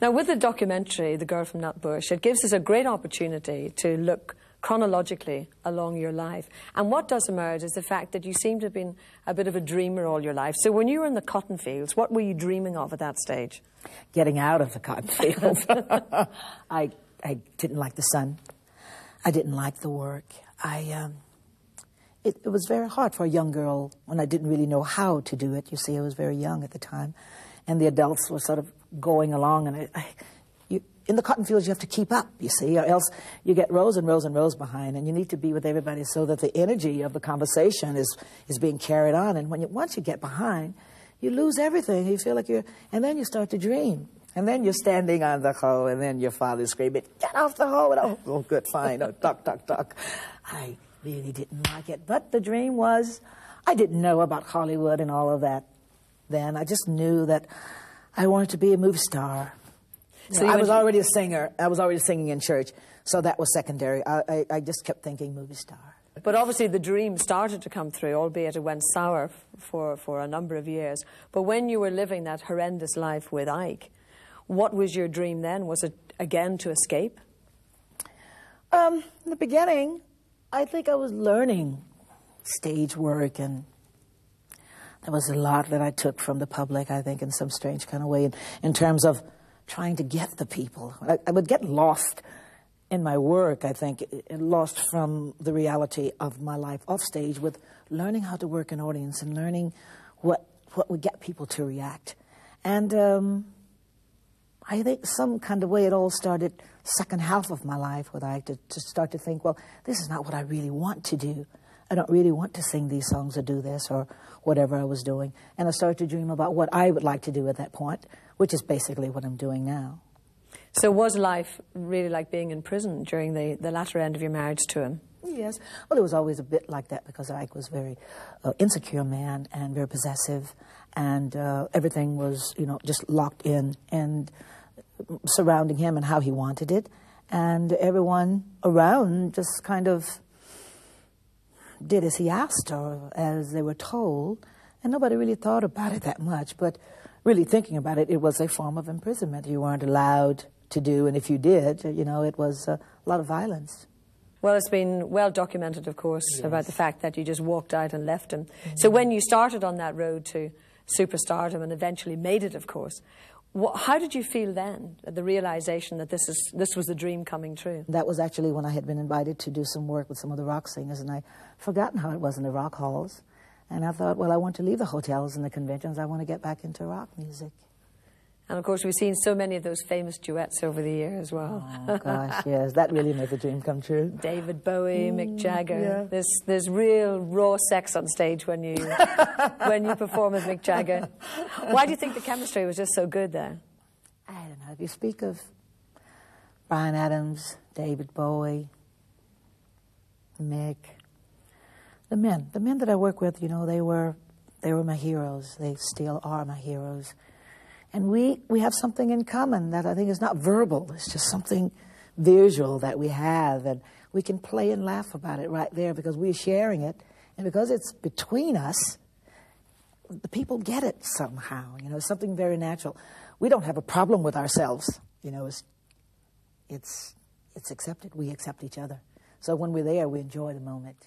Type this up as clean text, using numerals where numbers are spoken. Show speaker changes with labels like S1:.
S1: Now, with the documentary, The Girl from Nutbush, it gives us a great opportunity to look chronologically along your life. And what does emerge is the fact that you seem to have been a bit of a dreamer all your life. So when you were in the cotton fields, what were you dreaming of at that stage?
S2: Getting out of the cotton fields. I didn't like the sun. I didn't like the work. It was very hard for a young girl when I didn't really know how to do it. You see, I was very young at the time. And the adults were sort of going along, and in the cotton fields you have to keep up, you see, or else you get rows and rows and rows behind, and you need to be with everybody so that the energy of the conversation is being carried on. And once you get behind, you lose everything. You feel like and then you start to dream. And then you're standing on the hoe, and then your father's screaming, "Get off the hoe!" And, oh, good, fine, oh, duck, duck, duck. I really didn't like it. But the dream was, I didn't know about Hollywood and all of that then. I just knew that I wanted to be a movie star. So I was already a singer. I was already singing in church, so that was secondary. I just kept thinking movie star.
S1: But obviously the dream started to come through, albeit it went sour for a number of years. But when you were living that horrendous life with Ike, what was your dream then? Was it, again, to escape?
S2: In the beginning, I think I was learning stage work, and there was a lot that I took from the public, I think, in some strange kind of way, in terms of trying to get the people. I would get lost in my work, I think, lost from the reality of my life off stage, with learning how to work an audience and learning what would get people to react. And I think some kind of way it all started second half of my life, where I had to start to think, well, this is not what I really want to do. I don't really want to sing these songs or do this or whatever I was doing. And I started to dream about what I would like to do at that point, which is basically what I'm doing now.
S1: So was life really like being in prison during the latter end of your marriage to him?
S2: Yes. Well, it was always a bit like that, because Ike was a very insecure man and very possessive, and everything was, just locked in and surrounding him and how he wanted it. And everyone around just kind of did as he asked or as they were told, and nobody really thought about it that much. But really thinking about it, it was a form of imprisonment. You weren't allowed to do, and if you did, it was a lot of violence.
S1: Well, it's been well documented, of course,
S2: yes,
S1: about the fact that you just walked out and left him. Mm-hmm. So when you started on that road to superstardom and eventually made it, of course, how did you feel then, the realization that this was the dream coming true?
S2: That was actually when I had been invited to do some work with some of the rock singers, and I'd forgotten how it was in the rock halls. And I thought, well, I want to leave the hotels and the conventions. I want to get back into rock music.
S1: And, of course, we've seen so many of those famous duets over the years as well.
S2: Oh, gosh, yes. That really made the dream come true.
S1: David Bowie, Mick Jagger. Yeah. There's real raw sex on stage when you perform with Mick Jagger. Why do you think the chemistry was just so good there?
S2: I don't know. If you speak of Bryan Adams, David Bowie, Mick, the men that I work with, they were my heroes. They still are my heroes. And we have something in common that I think is not verbal. It's just something visual that we have. And we can play and laugh about it right there because we're sharing it. And because it's between us, the people get it somehow. It's something very natural. We don't have a problem with ourselves. It's accepted. We accept each other. So when we're there, we enjoy the moment.